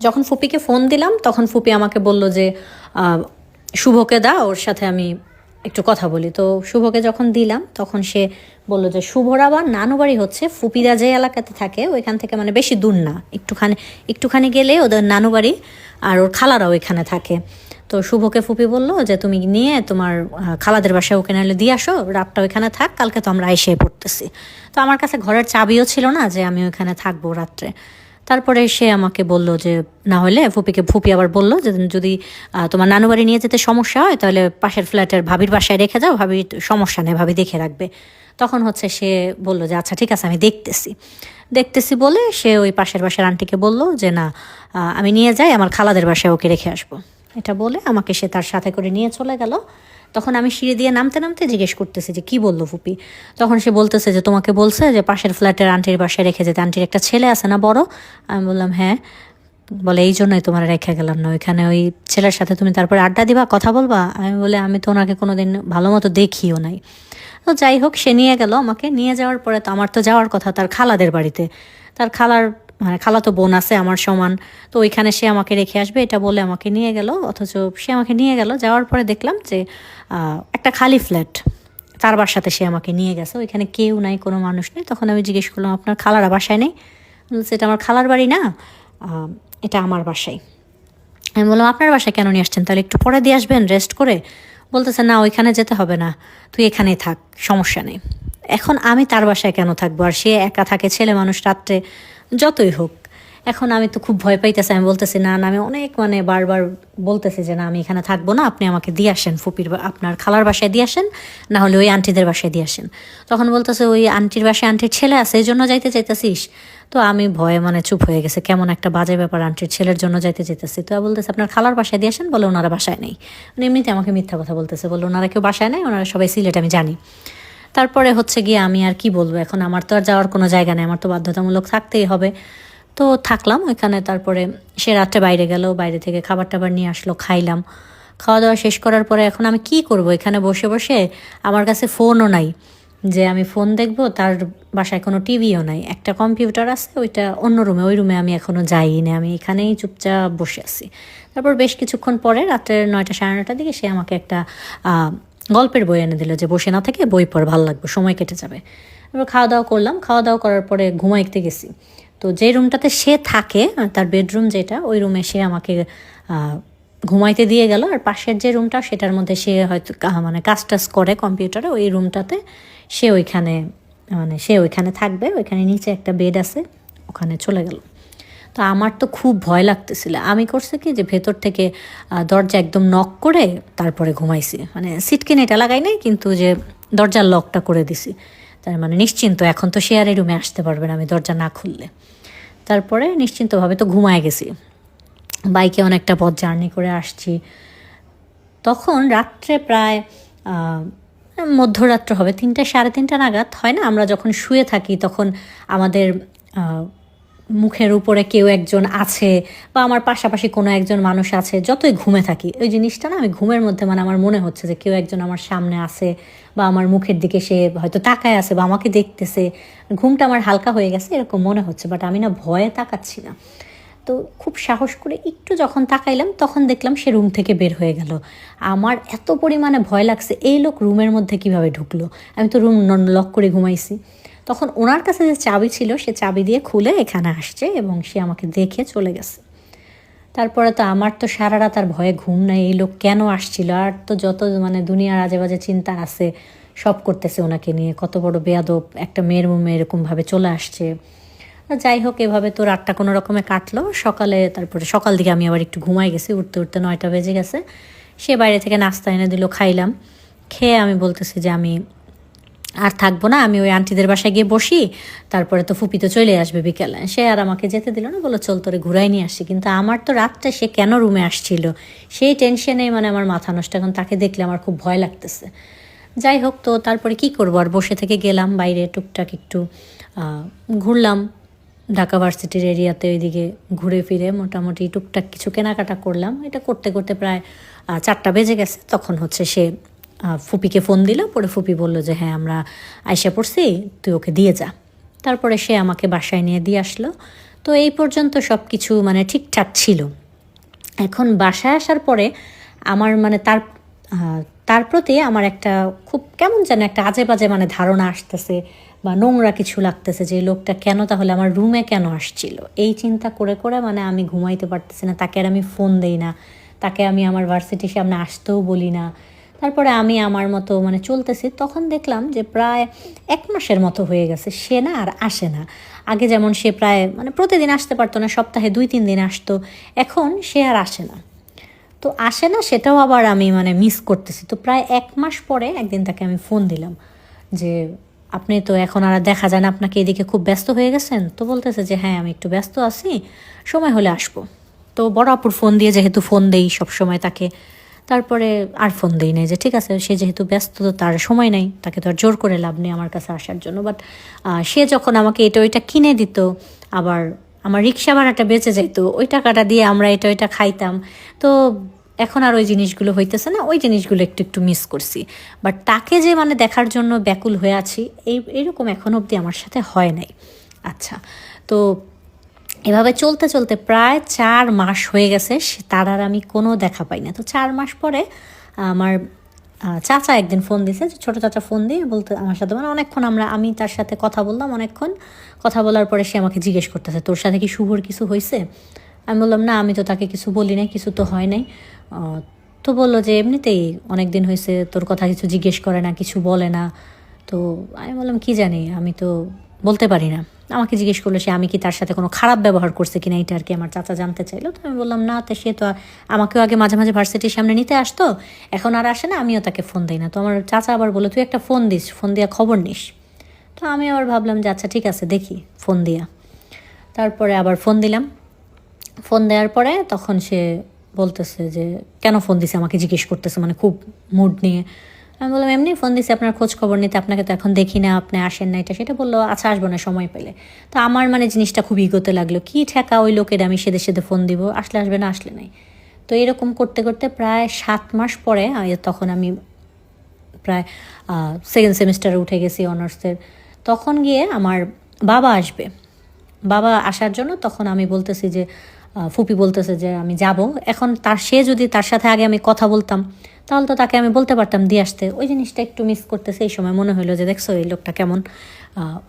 যখন ফুপিকে ফোন দিলাম তখন ফুপি আমাকে বলল যে শুভকে দাও, ওর সাথে আমি একটু কথা বলি। তো শুভকে যখন দিলাম তখন সে বলল যে শুভর আবার নানু বাড়ি হচ্ছে ফুপিরা যে এলাকাতে থাকে ওইখান থেকে মানে বেশি দূর না, একটুখানি গেলে ওদের নানু বাড়ি, আর ওর খালারাও এখানে থাকে। তো শুভকে ফুপি বললো যে তুমি নিয়ে তোমার খালাদের বাসায় ওকে নাহলে দিয়ে আসো, রাতটা ওইখানে থাক, কালকে তো আমরা এসে পড়তেছি। তো আমার কাছে ঘরের চাবিও ছিল না যে আমি ওইখানে থাকবো রাত্রে। তারপরে সে আমাকে বলল যে না হলে ফুপি আবার বলল যে যদি তোমার নানু বাড়ি নিয়ে যেতে সমস্যা হয় তাহলে পাশের ফ্ল্যাটের ভাবির বাসায় রেখে যাও, ভাবি সমস্যা নেই, ভাবি দেখে রাখবে। তখন হচ্ছে সে বলল যে আচ্ছা ঠিক আছে আমি দেখতেছি বলে সে ওই পাশের বাসার আন্টিকে বলল যে না আমি নিয়ে যাই, আমার খালাদের বাসায় ওকে রেখে আসবো। এটা বলে আমাকে সে তার সাথে করে নিয়ে চলে গেল। তখন আমি সিঁড়ি দিয়ে নামতে নামতে জিজ্ঞেস করতেছি যে কি বললো ফুপি। তখন সে বলতেছে যে তোমাকে বলছে যে পাশের ফ্ল্যাটের আন্টির বাসায় রেখে যেতে, আন্টির একটা ছেলে আছে না বড়। আমি বললাম হ্যাঁ। বলে এই জন্যই তোমার রেখে গেলাম না, ওইখানে ওই ছেলের সাথে তুমি তারপরে আড্ডা দিবা, কথা বলবা। আমি বলে আমি তো ওনাকে কোনোদিন ভালো মতো দেখিও নাই। তো যাই হোক সে নিয়ে গেল আমাকে। নিয়ে যাওয়ার পরে তো আমার তো যাওয়ার কথা তার খালাদের বাড়িতে, তার খালা তো বোন আছে আমার সমান, তো ওইখানে সে আমাকে রেখে আসবে এটা বলে আমাকে নিয়ে গেল। অথচ সে আমাকে নিয়ে গেল, যাওয়ার পরে দেখলাম যে একটা খালি ফ্ল্যাট, তার বাসাতে সে আমাকে নিয়ে গেছে, ওইখানে কেউ নাই, কোনো মানুষ নেই। তখন আমি জিজ্ঞেস করলাম আপনার খালারা বাসায় নেই? বলছে এটা আমার খালার বাড়ি না, এটা আমার বাসায়। আমি বললাম আপনার বাসায় কেন নিয়ে আসছেন, তাহলে একটু পরে দিয়ে আসবেন রেস্ট করে। বলতেছে না ওইখানে যেতে হবে না, তুই এখানেই থাক, সমস্যা নেই। এখন আমি তার বাসায় কেন থাকবো, আর সে একা থাকে, ছেলে মানুষ, রাত্রে যতই হোক। এখন আমি তো খুব ভয় পাইতেছি, আমি বলতেছি না আমি অনেক বারবার বলতেছি যে না আমি এখানে থাকবো না, আপনি আমাকে দিয়ে আসেন আপনার খালার বাসায় দিয়ে আসেন, না হলে ওই আন্টিদের বাসায় দিয়ে আসেন। তখন বলতেছে ওই আন্টির বাসায় আন্টির ছেলে আছে এই জন্য যাইতে চাইতেছিস। তো আমি ভয়ে চুপ হয়ে গেছে, কেমন একটা বাজে ব্যাপার, আন্টির ছেলের জন্য যাইতে চাইতেছি। তো বলতেছে আপনার খালার বাসায় দিয়ে আসেন, বলে ওনারা বাসায় নেই। এমনিতে আমাকে মিথ্যা কথা বলতেছে, বলে ওনারা কেউ বাসায় নেই, ওনারা সবাই সিলেট, আমি জানি। তারপরে হচ্ছে গিয়ে আমি আর কি বলবো, এখন আমার তো আর যাওয়ার কোনো জায়গা নেই, আমার তো বাধ্যতামূলক থাকতেই হবে। তো থাকলাম ওইখানে। তারপরে সে রাত্রে বাইরে গেল, বাইরে থেকে খাবার টাবার নিয়ে আসলো, খাইলাম। খাওয়া দাওয়া শেষ করার পরে এখন আমি কি করব, এখানে বসে বসে আমার কাছে ফোনও নাই যে আমি ফোন দেখবো, তার বাসায় কোনো টিভিও নাই, একটা কম্পিউটার আছে ওইটা অন্য রুমে, ওই রুমে আমি এখনও যাইনি, আমি এখানেই চুপচাপ বসে আছি। তারপর বেশ কিছুক্ষণ পরে রাত্রের 9টা সাড়ে 9টার দিকে সে আমাকে একটা গল্পের বই এনে দিল যে বসে না থেকে বই পড়, ভালো লাগবে, সময় কেটে যাবে। তারপর খাওয়া দাওয়া করলাম, খাওয়া দাওয়া করার পরে ঘুমাইতে গেছি। তো যে রুমটাতে সে থাকে, তার বেডরুম যেটা, ওই রুমে সে আমাকে ঘুমাইতে দিয়ে গেল। আর পাশের যে রুমটা সেটার মধ্যে সে হয়তো কাজ টাজ করে কম্পিউটারে, ওই রুমটাতে সে ওইখানে থাকবে, ওইখানে নিচে একটা বেড আছে, ওখানে চলে গেল। তো আমার তো খুব ভয় লাগতেছিল। আমি করছি কি যে ভেতর থেকে দরজা একদম নক করে তারপরে ঘুমাইছি, সিটকিন এটা লাগাই নাই, কিন্তু যে দরজার লকটা করে দিছি, তার নিশ্চিন্ত, এখন তো সে আর এই রুমে আসতে পারবে না আমি দরজা না খুললে। তারপরে নিশ্চিন্তভাবে তো ঘুমায় গেছি। বাইকে অনেকটা পথ জার্নি করে আসছি। তখন রাত্রে প্রায় মধ্যরাত্র হবে, 3টা সাড়ে 3টা নাগাদ হয় না, আমরা যখন শুয়ে থাকি তখন আমাদের মুখের উপরে কেউ একজন আছে বা আমার পাশাপাশি কোনো একজন মানুষ আছে, যতই ঘুমে থাকি ওই জিনিসটা না, আমি ঘুমের মধ্যে আমার মনে হচ্ছে যে কেউ একজন আমার সামনে আছে বা আমার মুখের দিকে সে হয়তো তাকায় আছে বা আমাকে দেখতেছে। ঘুমটা আমার হালকা হয়ে গেছে এরকম মনে হচ্ছে, বাট আমি না ভয়ে তাকাচ্ছি না। তো খুব সাহস করে একটু যখন তাকাইলাম তখন দেখলাম সে রুম থেকে বের হয়ে গেল। আমার এত পরিমাণে ভয় লাগছে, এই লোক রুমের মধ্যে কিভাবে ঢুকলো, আমি তো রুম লক করে ঘুমাইছি। তখন ওনার কাছে যে চাবি ছিল সে চাবি দিয়ে খুলে এখানে আসছে এবং সে আমাকে দেখে চলে গেছে। তারপরে তো আমার তো সারা রাত আর ভয়ে ঘুম নাই, এই লোক কেন আসছিল, আর তো যত দুনিয়ার আজে বাজে চিন্তা আছে সব করতেছে ওনাকে নিয়ে, কত বড় বেয়াদব, একটা মেয়ের মুমে এরকমভাবে চলে আসছে। যাই হোক এভাবে তো রাতটা কোনো রকমে কাটলো। তারপরে সকাল দিকে আমি আবার একটু ঘুমাই গেছি, উঠতে উঠতে 9টা বেজে গেছে। সে বাইরে থেকে নাস্তা এনে দিল, খাইলাম। খেয়ে আমি বলতেছি যে আমি আর থাকবো না, আমি ওই আন্টিদের বাসায় গিয়ে বসি, তারপরে তো ফুপি তো চলে আসবে বিকেলে। সে আর আমাকে যেতে দিল না, বললো চল তোরে ঘুরাই নিয়ে আসি। কিন্তু আমার তো রাতটা সে কেন রুমে আসছিল সেই টেনশনে আমার মাথা নষ্ট, এখন তাকে দেখলে আমার খুব ভয় লাগতেছে। যাই হোক, তো তারপরে কি করবো, আর বসে থেকে গেলাম বাইরে, টুকটাক একটু ঘুরলাম ঢাকা ভার্সিটির এরিয়াতে, ওইদিকে ঘুরে ফিরে মোটামুটি টুকটাক কিছু কেনাকাটা করলাম। এটা করতে করতে প্রায় 4টা বেজে গেছে। তখন হচ্ছে সে ফুপিকে ফোন দিল, পরে ফুপি বলল যে হ্যাঁ আমরা আইসা পড়ছি, তুই ওকে দিয়ে যা। তারপরে সে আমাকে বাসায় নিয়ে দিয়ে আসলো। তো এই পর্যন্ত সব কিছু মানে ঠিকঠাক ছিল। এখন বাসায় আসার পরে আমার মানে তার প্রতি আমার একটা খুব কেমন যেন একটা আজে বাজে মানে ধারণা আসতেছে বা নোংরা কিছু লাগতেছে যে এই লোকটা কেন তাহলে আমার রুমে কেন আসছিল। এই চিন্তা করে করে মানে আমি ঘুমাইতে পারতেছি না। তাকে আর আমি ফোন দেই না, তাকে আমি আমার ভার্সিটির সামনে আসতেও বলি না। তারপরে আমি আমার মতো মানে চলতেছি। তখন দেখলাম যে প্রায় 1 মাসের মতো হয়ে গেছে সে না আর আসে না। আগে যেমন সে প্রায় মানে প্রতিদিন আসতে পারতো না, সপ্তাহে 2-3 দিন আসতো, এখন সে আর আসে না। তো আসে না সেটাও আবার আমি মানে মিস করতেছি। তো প্রায় 1 মাস পরে একদিন তাকে আমি ফোন দিলাম যে আপনি তো এখন আর দেখা যায় না, আপনাকে এদিকে খুব ব্যস্ত হয়ে গেছেন। তো বলতেছে যে হ্যাঁ আমি একটু ব্যস্ত আছি, সময় হলে আসবো। তো বড় আপুর ফোন দিয়ে যেহেতু ফোন দেই সবসময় তাকে, তারপরে আর ফোন দিই নাই যে ঠিক আছে সে যেহেতু ব্যস্ত তো তার সময় নাই, তাকে তো আর জোর করে লাভ নেই আমার কাছে আসার জন্য। বাট সে যখন আমাকে এটা ওইটা কিনে দিত, আবার আমার রিক্সা ভাড়াটা বেঁচে যেত, ওই টাকাটা দিয়ে আমরা এটা ওইটা খাইতাম। তো এখন আর ওই জিনিসগুলো হইতেছে না, ওই জিনিসগুলো একটু একটু মিস করছি। বাট তাকে যে মানে দেখার জন্য ব্যাকুল হয়ে আছি এইরকম এখন অবধি আমার সাথে হয় নাই। আচ্ছা, তো এভাবে চলতে চলতে প্রায় 4 মাস হয়ে গেছে, তার আর আমি কোনো দেখা পাই না। তো 4 মাস পরে আমার চাচা একদিন ফোন দিয়েছে, ছোটো চাচা ফোন দিয়ে বলতে আমার সাথে মানে অনেকক্ষণ আমি তার সাথে কথা বললাম। অনেকক্ষণ কথা বলার পরে সে আমাকে জিজ্ঞেস করতেছে তোর সাথে কি শুভর কিছু হয়েছে। আমি বললাম না, আমি তো তাকে কিছু বলি নাই, কিছু তো হয় নাই। তো বললো যে এমনিতেই অনেক দিন হয়েছে তোর কথা কিছু জিজ্ঞেস করে না, কিছু বলে না। তো আমি বললাম কি জানি, আমি তো বলতে পারি না। আমাকে জিজ্ঞেস করলো সে আমি কি তার সাথে কোনো খারাপ ব্যবহার করছে কিনা, এটা আর কি আমার চাচা জানতে চাইলো। তো আমি বললাম না, তো সে তো আমাকেও আগে মাঝে মাঝে ভার্সিটির সামনে নিতে আসতো, এখন আর আসে না, আমিও তাকে ফোন দিই না। তো আমার চাচা আবার বললো তুই একটা ফোন দিস, ফোন দিয়া খবর নিস। তো আমি আবার ভাবলাম যে আচ্ছা ঠিক আছে দেখি ফোন দিয়া। তারপরে আবার ফোন দিলাম। ফোন দেওয়ার পরে তখন সে বলতেছে যে কেন ফোন দিছে আমাকে জিজ্ঞেস করতেছে, মানে খুব মুড নিয়ে। আমি বললাম এমনি ফোন দিছি আপনার খোঁজ খবর নিতে, আপনাকে তো এখন দেখি না, আপনি আসেন না, এটা সেটা। বললো আচ্ছা আসবো না সময় পেলে। তো আমার মানে জিনিসটা খুব ইগোতে লাগলো, কি ঠেকা ওই লোকের আমি সেদে সেদে ফোন দিব, আসলে আসবে না আসলে নাই। তো এরকম করতে করতে প্রায় 7 মাস পরে তখন আমি প্রায় 2nd সেমিস্টারে উঠে গেছি অনার্সের। তখন গিয়ে আমার বাবা আসবে, বাবা আসার জন্য তখন আমি বলতেছি যে ফুপি বলতেছে যে আমি যাব। এখন সে যদি তার সাথে আগে আমি কথা বলতাম তাহলে তো তাকে আমি বলতে পারতাম দিয়ে আসতে। ওই জিনিসটা একটু মিস করতেছে। এই সময় মনে হলো যে দেখছো এই লোকটা কেমন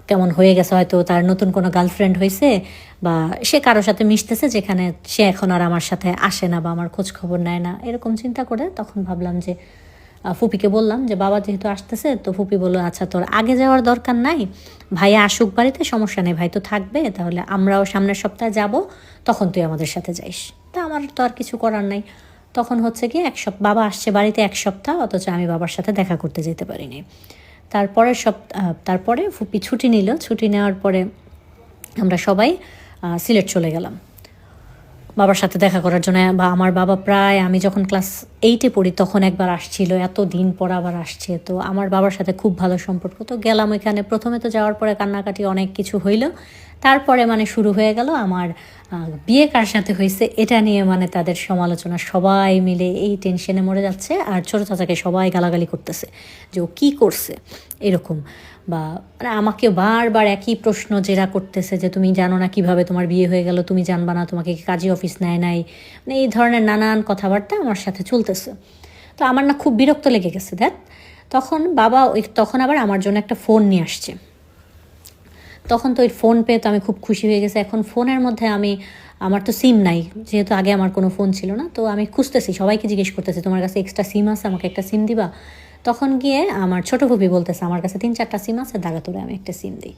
কেমন হয়ে গেছে, হয়তো তার নতুন কোনো গার্লফ্রেন্ড হয়েছে বা সে কারোর সাথে মিশতেছে যেখানে সে এখন আর আমার সাথে আসে না বা আমার খোঁজ খবর নেয় না, এরকম চিন্তা করে তখন ভাবলাম যে ফুপিকে বললাম যে বাবা যেহেতু আসতেছে, তো ফুপি বললো আচ্ছা তোর আগে যাওয়ার দরকার নাই, ভাইয়া আসুক বাড়িতে, সমস্যা নেই, ভাই তো থাকবে, তাহলে আমরাও সামনের সপ্তাহে যাব, তখন তুই আমাদের সাথে যাইস। তা আমার তো আর কিছু করার নাই। তখন হচ্ছে কি বাবা আসছে বাড়িতে 1 সপ্তাহ, অথচ আমি বাবার সাথে দেখা করতে যেতে পারিনি। তারপরে ফুপি ছুটি নিল। ছুটি নেওয়ার পরে আমরা সবাই সিলেট চলে গেলাম বাবার সাথে দেখা করার জন্য। বা আমার বাবা প্রায় আমি যখন ক্লাস 8-এ পড়ি তখন একবার আসছিল, এত দিন পর আবার আসছে। তো আমার বাবার সাথে খুব ভালো সম্পর্ক। তো গেলাম ওইখানে। প্রথমে তো যাওয়ার পরে কান্নাকাটি অনেক কিছু হইল। তারপরে মানে শুরু হয়ে গেল আমার বিয়ে কার সাথে হয়েছে এটা নিয়ে মানে তাদের সমালোচনা, সবাই মিলে এই টেনশনে মরে যাচ্ছে। আর ছোটো চাচাকে সবাই গালাগালি করতেছে যে ও কী করছে এরকম। বা মানে আমাকে বারবার একই প্রশ্ন জেরা করতেছে যে তুমি জানো না কিভাবে তোমার বিয়ে হয়ে গেল, তুমি জানবা না, তোমাকে কি কাজী অফিস নেয় নাই, মানে এই ধরনের নানান কথাবার্তা আমার সাথে চলতেছে। তো আমার না খুব বিরক্ত লেগে গেছে তখন বাবা তখন আবার আমার জন্য একটা ফোন নিয়ে আসছে। তখন তো ওই ফোন পেয়ে তো আমি খুব খুশি হয়ে গেছি। এখন ফোনের মধ্যে আমার তো সিম নাই, যেহেতু আগে আমার কোনো ফোন ছিল না। তো আমি খুঁজতেছি, সবাইকে জিজ্ঞেস করতেছি তোমার কাছে এক্সট্রা সিম আছে, আমাকে একটা সিম দিবা। তখন গিয়ে আমার ছোটো ফুপি বলতেছে আমার কাছে 3-4টা সিম আছে, দাগা তোরে আমি একটা সিম দিই।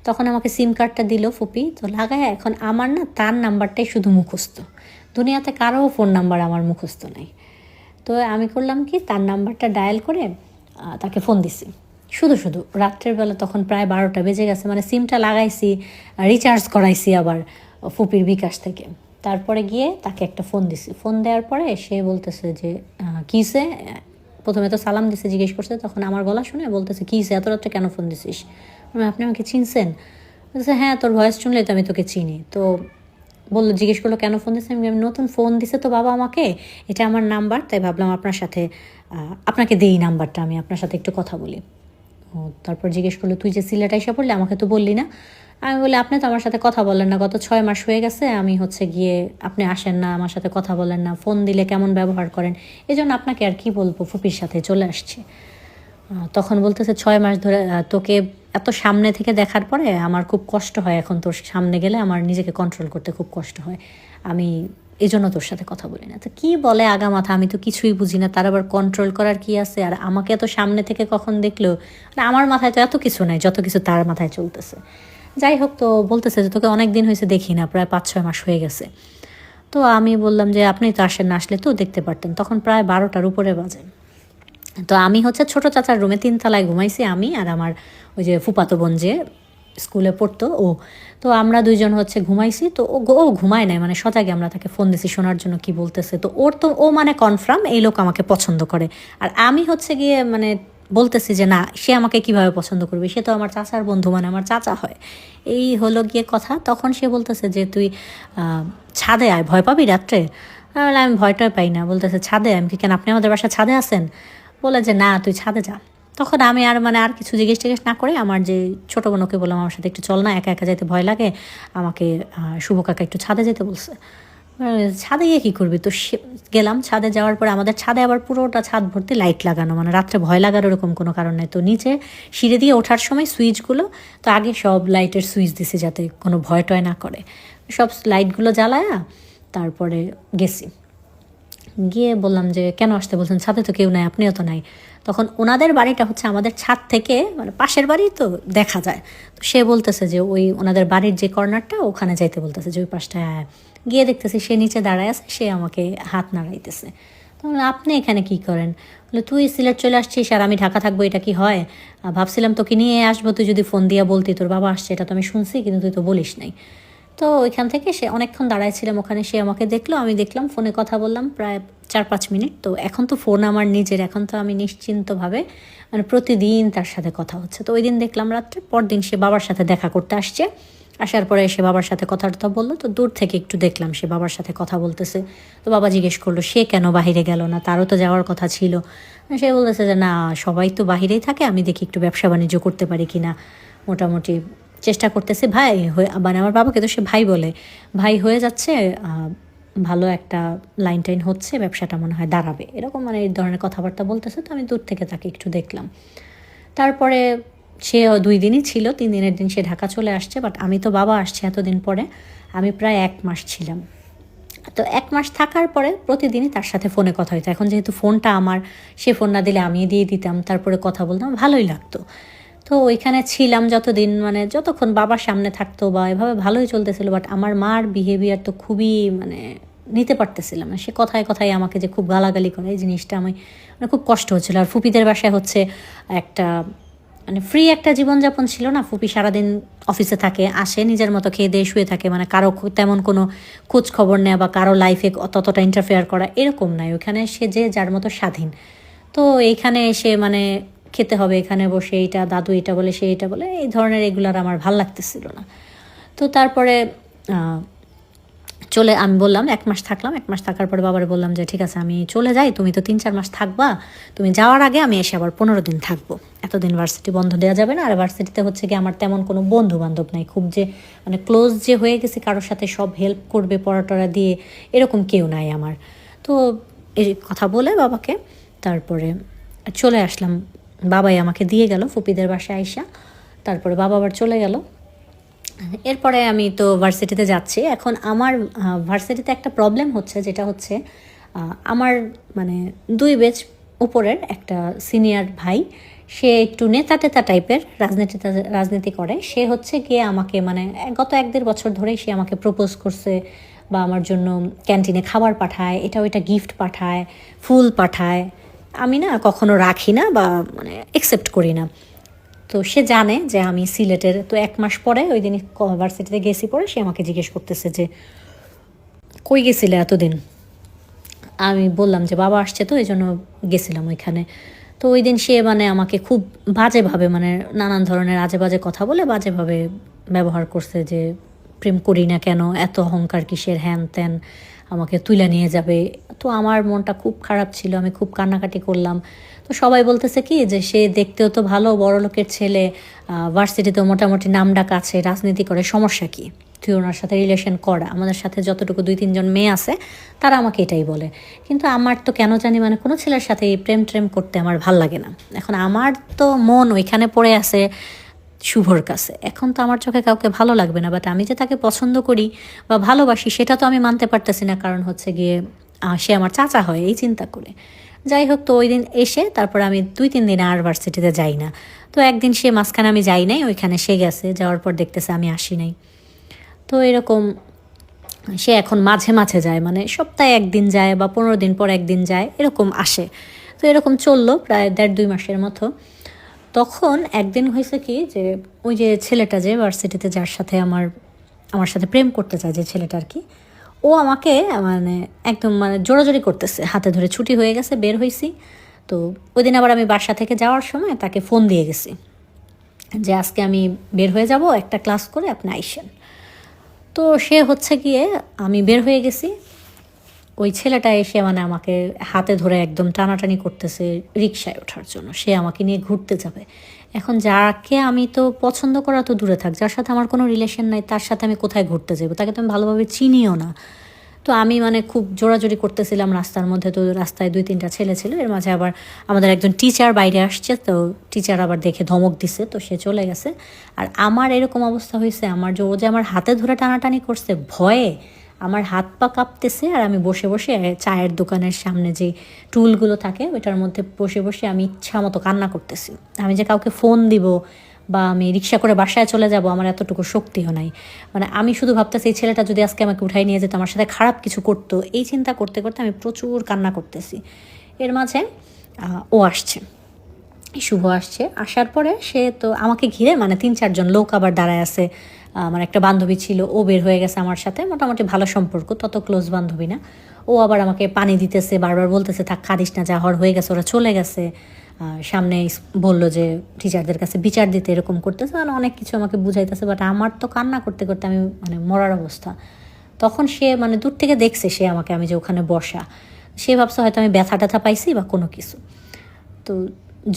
তখন আমাকে সিম কার্ডটা দিল ফুপি। তো লাগায় এখন আমার না তার নাম্বারটাই শুধু মুখস্থ, দুনিয়াতে কারো ফোন নাম্বার আমার মুখস্থ নাই। তো আমি করলাম কি তার নাম্বারটা ডায়াল করে তাকে ফোন দিছি শুধু শুধু রাত্রের বেলা। তখন প্রায় 12টা বেজে গেছে, মানে সিমটা লাগাইছি, রিচার্জ করাইছি আবার ফুপির বিকাশ থেকে। তারপরে গিয়ে তাকে একটা ফোন দিছি। ফোন দেওয়ার পরে সে বলতেছে যে কিসে, প্রথমে তো সালাম দিছে, জিজ্ঞেস করছে। তখন আমার গলা শুনে বলতেছে কিসে এত রাত্রে কেন ফোন দিছিস, আপনি আমাকে চিনছেন? বলতেছে হ্যাঁ তোর ভয়েস শুনলে তো আমি তোকে চিনি। তো বললো, জিজ্ঞেস করলো কেন ফোন দিচ্ছে। আমি নতুন ফোন দিছে তো বাবা আমাকে, এটা আমার নাম্বার, তাই ভাবলাম আপনাকে দেই নাম্বারটা, আমি আপনার সাথে একটু কথা বলি। তারপর জিজ্ঞেস করলো তুই যে সিলেট আইসা পড়লে আমাকে তো বললি না, আমি বলি আপনি তো আমার সাথে কথা বলেন না, গত 6 মাস হয়ে গেছে আমি হচ্ছে গিয়ে, আপনি আসেন না, আমার সাথে কথা বলেন না, ফোন দিলে কেমন ব্যবহার করেন, এই জন্য আপনাকে আর কি বলবো, ফুপির সাথে চলে আসছি। তখন বলতেছে 6 মাস ধরে তোকে এত সামনে থেকে দেখার পরে আমার খুব কষ্ট হয়, এখন তোর সামনে গেলে আমার নিজেকে কন্ট্রোল করতে খুব কষ্ট হয়, আমি এই জন্য তোর সাথে কথা বলি না। তো কী বলে আগা মাথা, আমি তো কিছুই বুঝি না, তার আবার কন্ট্রোল করার কি আছে, আর আমাকে এত সামনে থেকে কখন দেখলো, আমার মাথায় তো এত কিছু নাই যত কিছু তার মাথায় চলতেছে। যাই হোক, তো বলতেছে যে তোকে অনেক দিন হয়েছে দেখি না, প্রায় 5-6 মাস হয়ে গেছে। তো আমি বললাম যে আপনি তো আসেন না, আসলে তো দেখতে পারতেন। তখন প্রায় 12টার উপরে বাজে। তো আমি হচ্ছে ছোট চাচার রুমে 3 তলায় ঘুমাইছি, আমি আর আমার ওই যে ফুপাতো বোন যে স্কুলে পড়তো ও। তো আমরা দুইজন হচ্ছে ঘুমাইছি, তো ও ঘুমায় নাই, মানে সজাগে আমরা তাকে ফোন দিছি শোনার জন্য কি বলতেছে। তো ও মানে কনফার্ম এই লোক আমাকে পছন্দ করে, আর আমি হচ্ছে গিয়ে মানে বলতেছি যে না, সে আমাকে কিভাবে পছন্দ করবে, সে তো আমার চাচার বন্ধু, মানে আমার চাচা হয়। এই হলো গিয়ে কথা। তখন সে বলতেছে যে তুই ছাদে আয়, ভয় পাবি রাত্রে। আমি ভয়টাই পাই না। বলতেছে ছাদে? আমি কি, কেন আপনি আমাদের বাসায় ছাদে আছেন? বলে যে না, তুই ছাদে যা। তখন আমি আর কিছু জিজ্ঞেস টিজ্ঞেস না করে আমার যে ছোটো বোনকে বললাম আমার সাথে একটু চল না, একা একা যেতে ভয় লাগে, আমাকে শুভ কাকা একটু ছাদে যেতে বলছে। ছাদে গিয়ে কী করবি? তো গেলাম। ছাদে যাওয়ার পরে আমাদের ছাদে আবার পুরোটা ছাদ ভর্তি লাইট লাগানো, মানে রাত্রে ভয় লাগার ওরকম কোনো কারণ নেই। তো নিচে সিঁড়ি দিয়ে ওঠার সময় সুইচগুলো, তো আগে সব লাইটের সুইচ দিছে যাতে কোনো ভয় টয় না করে, সব লাইটগুলো জ্বালায়া তারপরে গেছি। গিয়ে বললাম যে কেন আসতে বলছেন, ছাদে তো কেউ নাই, আপনিও তো নাই। তখন ওনাদের বাড়িটা হচ্ছে আমাদের ছাদ থেকে, মানে পাশের বাড়ি তো দেখা যায়। তো সে বলতেছে যে ওই ওনাদের বাড়ির যে কর্নারটা ওখানে যাইতে বলতেছে, যে ওই পাশটা। গিয়ে দেখতেছি সে নিচে দাঁড়ায় আছে, সে আমাকে হাত নাড়াইতেছে। তখন আপনি এখানে কি করেন? বলে তুই সিলেট চলে আসছিস আর আমি ঢাকা থাকবো, এটা কি হয়? ভাবছিলাম তোকে নিয়ে আসবো, তুই যদি ফোন দিয়া বলতি তোর বাবা আসছে, এটা তো আমি শুনছি, কিন্তু তুই তো বলিস নাই। তো ওইখান থেকে সে অনেকক্ষণ দাঁড়াইছিলাম ওখানে, সে আমাকে দেখলো, আমি দেখলাম, ফোনে কথা বললাম প্রায় 4-5 মিনিট। তো এখন তো ফোন আমার নিজের, এখন তো আমি নিশ্চিন্তভাবে মানে প্রতিদিন তার সাথে কথা হচ্ছে। তো ওই দিন দেখলাম রাত্রে, পরদিন সে বাবার সাথে দেখা করতে আসছে। আসার পরে সে বাবার সাথে কথা বললো। তো দূর থেকে একটু দেখলাম সে বাবার সাথে কথা বলতেছে। তো বাবা জিজ্ঞেস করলো সে কেন বাহিরে গেল না, তারও তো যাওয়ার কথা ছিল। সে বলতেছে যে না, সবাই তো বাহিরেই থাকে, আমি দেখি একটু ব্যবসা বাণিজ্য করতে পারি কিনা, মোটামুটি চেষ্টা করতেছে। ভাই হয়ে, মানে আমার বাবাকে তো সে ভাই বলে, ভাই হয়ে যাচ্ছে, ভালো একটা লাইন টাইন হচ্ছে, ব্যবসাটা মনে হয় দাঁড়াবে, এরকম মানে এই ধরনের কথাবার্তা বলতেছে। তো আমি দূর থেকে তাকে একটু দেখলাম। তারপরে সে 2 দিনই ছিল, 3 দিনের দিন সে ঢাকা চলে আসছে। বাট আমি তো বাবা আসছে এতদিন পরে, আমি প্রায় 1 মাস ছিলাম। তো 1 মাস থাকার পরে প্রতিদিনই তার সাথে ফোনে কথা হইতো। এখন যেহেতু ফোনটা আমার, সে ফোন না দিলে আমি দিয়ে দিতাম, তারপরে কথা বলতাম, ভালোই লাগতো। তো ওইখানে ছিলাম যতদিন, মানে যতক্ষণ বাবার সামনে থাকতো বা এভাবে ভালোই চলতেছিল। বাট আমার মার বিহেভিয়ার তো খুবই, মানে নিতে পারতেছিলাম না। সে কথায় কথায় আমাকে যে খুব গালাগালি করে, এই জিনিসটা আমি মানে খুব কষ্ট হচ্ছিল। আর ফুপিদের বাসায় হচ্ছে একটা মানে ফ্রি একটা জীবনযাপন ছিল না। ফুপি সারাদিন অফিসে থাকে, আসে, নিজের মতো খেয়ে দিয়ে শুয়ে থাকে, মানে কারো তেমন কোনো খোঁজ খবর নেওয়া বা কারো লাইফে ততটা ইন্টারফেয়ার করা এরকম নাই। ওখানে সে যে যার মতো স্বাধীন। তো এইখানে এসে মানে খেতে হবে, এখানে বসে এইটা দাদু এটা বলে, সে এটা বলে, এই ধরনের এগুলার আমার ভাল লাগতেছিল না। তো তারপরে আমি বললাম 1 মাস থাকলাম। 1 মাস থাকার পরে বাবারে বললাম যে ঠিক আছে আমি চলে যাই, তুমি তো 3-4 মাস থাকবা, তুমি যাওয়ার আগে আমি এসে আবার 15 দিন থাকবো, এতদিন ভার্সিটি বন্ধ দেওয়া যাবে না। আর ভার্সিটিতে হচ্ছে কি আমার তেমন কোনো বন্ধু বান্ধব নাই, খুব যে মানে ক্লোজ যে হয়ে গেছি কারোর সাথে সব হেল্প করবে পড়াটরা দিয়ে, এরকম কেউ নাই আমার। তো এই কথা বলে বাবাকে তারপরে চলে আসলাম। বাবাই আমাকে দিয়ে গেল ফুপিদের বাসায় আইসা। তারপরে বাবা আবার চলে গেল। এরপরে আমি তো ভার্সিটিতে যাচ্ছি। এখন আমার ভার্সিটিতে একটা প্রবলেম হচ্ছে, যেটা হচ্ছে আমার মানে 2 ব্যাচ উপরের একটা সিনিয়র ভাই, সে একটু নেতা টেতা টাইপের, রাজনীতি করে। সে হচ্ছে গিয়ে আমাকে মানে গত 1-1.5 বছর ধরেই সে আমাকে প্রপোজ করছে, বা আমার জন্য ক্যান্টিনে খাবার পাঠায়, এটা ওইটা গিফট পাঠায়, ফুল পাঠায়। আমি না কখনো রাখি না বা মানে অ্যাকসেপ্ট করি না। তো সে জানে যে আমি সিলেটের। তো 1 মাস পরে ওই দিন ভার্সিটিতে গেছি, পরে সে আমাকে জিজ্ঞেস করতেছে যে কই গেছিলে এতদিন। আমি বললাম যে বাবা আসছে তো এই জন্য গেছিলাম ওইখানে। তো ওই দিন সে মানে আমাকে খুব বাজেভাবে, মানে নানান ধরনের আজে বাজে কথা বলে বাজেভাবে ব্যবহার করছে, যে প্রেম করি না কেন, এত অহংকার কিসের, হ্যান ত্যান। আমাকে তুলে নিয়ে যাবে। তো আমার মনটা খুব খারাপ ছিল, আমি খুব কান্নাকাটি করলাম। তো সবাই বলতেছে কি যে সে দেখতেও তো ভালো, বড় লোকের ছেলে, ভার্সিটিতেও মোটামুটি নামডাক আছে, রাজনীতি করে, সমস্যা কী, তুই ওনার সাথে রিলেশন করা। আমাদের সাথে যতটুকু 2-3 জন মেয়ে আছে তারা আমাকে এটাই বলে। কিন্তু আমার তো কেন জানি মানে কোনো ছেলের সাথে এই প্রেম ট্রেম করতে আমার ভাল লাগে না। এখন আমার তো মন ওইখানে পড়ে আছে শুভর কাছে, এখন তো আমার চোখে কাউকে ভালো লাগবে না। বাট আমি যে তাকে পছন্দ করি বা ভালোবাসি সেটা তো আমি মানতে পারতেছি না, কারণ হচ্ছে গিয়ে সে আমার চাচা হয়, এই চিন্তা করে। যাই হোক, তো ওই দিন এসে তারপর আমি 2-3 দিন আর ভার্সিটিতে যাই না। তো একদিন সে মাঝখানে আমি যাই নাই, ওইখানে সে গেছে, যাওয়ার পর দেখতেছে আমি আসি নাই। তো এরকম সে এখন মাঝে মাঝে যায়, মানে সপ্তাহে 1 দিন যায় বা 15 দিন পর 1 দিন যায়, এরকম আসে। তো এরকম চললো প্রায় 1.5-2 মাসের মতো। তখন একদিন হয়েছে কি যে ওই যে ছেলেটা যে ভার্সিটিতে যার সাথে আমার সাথে প্রেম করতে চায়, যে ছেলেটা আর কি, ও আমাকে মানে একদম মানে জোরাজোরি করতেছে, হাতে ধরে। ছুটি হয়ে গেছে, বের হয়েছি। তো ওই দিন আবার আমি বাসা থেকে যাওয়ার সময় তাকে ফোন দিয়ে গেছি যে আজকে আমি বের হয়ে যাব, একটা ক্লাস করে আপনি আইসেন। তো সে হচ্ছে গিয়ে, আমি বের হয়ে গেছি, ওই ছেলেটা এসে মানে আমাকে হাতে ধরে একদম টানাটানি করতেছে রিকশায় ওঠার জন্য, সে আমাকে নিয়ে ঘুরতে যাবে। এখন যাকে আমি তো পছন্দ করা তো দূরে থাক, যার সাথে আমার কোনো রিলেশন নাই, তার সাথে আমি কোথায় ঘুরতে যাবো, তাকে তো আমি ভালোভাবে চিনিও না। তো আমি মানে খুব জোরাজোরি করতেছিলাম রাস্তার মধ্যে। তো রাস্তায় 2-3টা ছেলে ছিল, এর মাঝে আবার আমাদের একজন টিচার বাইরে আসছে, তো টিচার আবার দেখে ধমক দিছে, তো সে চলে গেছে। আর আমার এরকম অবস্থা হয়েছে, ও যে আমার হাতে ধরে টানাটানি করছে, ভয়ে আমার হাত পা কাঁপতেছে। আর আমি বসে বসে চায়ের দোকানের সামনে যে টুলগুলো থাকে ওইটার মধ্যে বসে বসে আমি ইচ্ছা মতো কান্না করতেছি। আমি যে কাউকে ফোন দিব বা আমি রিক্সা করে বাসায় চলে যাব, আমার এতটুকু শক্তিও নাই। মানে আমি শুধু ভাবতেছি এই ছেলেটা যদি আজকে আমাকে উঠাই নিয়ে যেত, আমার সাথে খারাপ কিছু করতো, এই চিন্তা করতে করতে আমি প্রচুর কান্না করতেছি। এর মাঝে ও আসছে, শুভ আসছে। আসার পরে সে তো আমাকে ঘিরে মানে 3-4 জন লোক আবার দাঁড়ায় আছে। আমার একটা বান্ধবী ছিল, ও বের হয়ে গেছে আমার সাথে, মোটামুটি ভালো সম্পর্ক, তত ক্লোজ বান্ধবী না। ও আবার আমাকে পানি দিতেছে, বারবার বলতেছে থাক কাঁদিস না, যা হওয়ার হয়ে গেছে, ওরা চলে গেছে। সামনে বললো যে টিচারদের কাছে বিচার দিতে, এরকম করতেছে, মানে অনেক কিছু আমাকে বুঝাইতেছে। বাট আমার তো কান্না করতে করতে আমি মানে মরার অবস্থা। তখন সে মানে দূর থেকে দেখছে সে আমাকে, আমি যে ওখানে বসা, সে ভাবছে হয়তো আমি ব্যথা ট্যাথা পাইছি বা কোনো কিছু। তো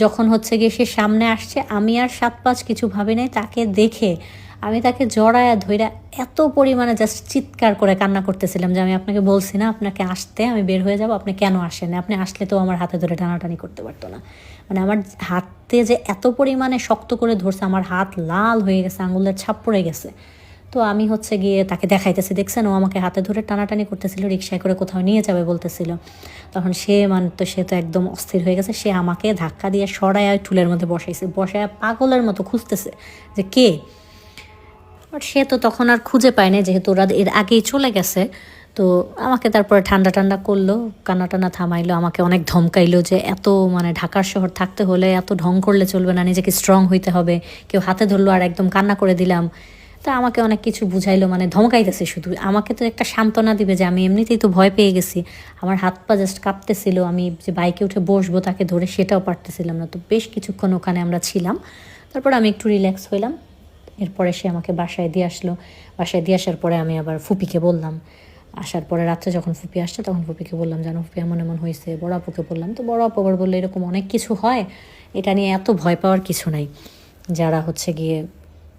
যখন হচ্ছে গিয়ে সে সামনে আসছে, আমি আর 7-5 কিছু ভাবি নাই, তাকে দেখে আমি তাকে জড়ায়া ধইরা এত পরিমাণে জাস্ট চিৎকার করে কান্না করতেছিলাম যে আমি আপনাকে বলছি না আপনাকে আসতে, আমি বের হয়ে যাব, আপনি কেন আসেন, আপনি আসলে তো আমার হাতে ধরে টানাটানি করতে পারতো না। মানে আমার হাতে যে এত পরিমাণে শক্ত করে ধরছে, আমার হাত লাল হয়ে গেছে, আঙুলের ছাপ পড়ে গেছে। তো আমি হচ্ছে গিয়ে তাকে দেখাইতেছি, দেখছেন ও আমাকে হাতে ধরে টানাটানি করতেছিল, রিক্সায় করে কোথাও নিয়ে যাবে বলতেছিল। তখন সে তো একদম অস্থির হয়ে গেছে, সে আমাকে ধাক্কা দিয়ে সরায় টুলের মধ্যে বসাইছে, বসায় পাগলের মতো খুঁজতেছে যে কে। বাট সে তো তখন আর খুঁজে পায় না, যেহেতু ওরা এর আগেই চলে গেছে। তো আমাকে তারপরে ঠান্ডা ঠান্ডা করলো, কান্না টান্না থামাইলো, আমাকে অনেক ধমকাইলো যে এত মানে ঢাকার শহর থাকতে হলে এত ঢং করলে চলবে না, নিজেকে স্ট্রং হইতে হবে। কেউ হাতে ধরলো আর একদম কান্না করে দিলাম। তা আমাকে অনেক কিছু বুঝাইলো, মানে ধমকাইতেছে শুধু। আমাকে তো একটা সান্ত্বনা দিবে যে আমি এমনিতেই তো ভয় পেয়ে গেছি, আমার হাত পা জাস্ট কাঁপতেছিল, আমি যে বাইকে উঠে বসবো তাকে ধরে সেটাও পারতেছিলাম না। তো বেশ কিছুক্ষণ ওখানে আমরা ছিলাম, তারপর আমি একটু রিল্যাক্স হইলাম। এরপরে সে আমাকে বাসায় দিয়ে আসলো। বাসায় দিয়ে আসার পরে আমি আবার ফুপিকে বললাম, আসার পরে রাত্রে যখন ফুপি আসছে তখন ফুপিকে বললাম, জানো ফুপি এমন এমন হয়েছে। বড় আপুকে বললাম, তো বড় আপু আবার বললো এরকম অনেক কিছু হয়, এটা নিয়ে এত ভয় পাওয়ার কিছু নাই, যারা হচ্ছে গিয়ে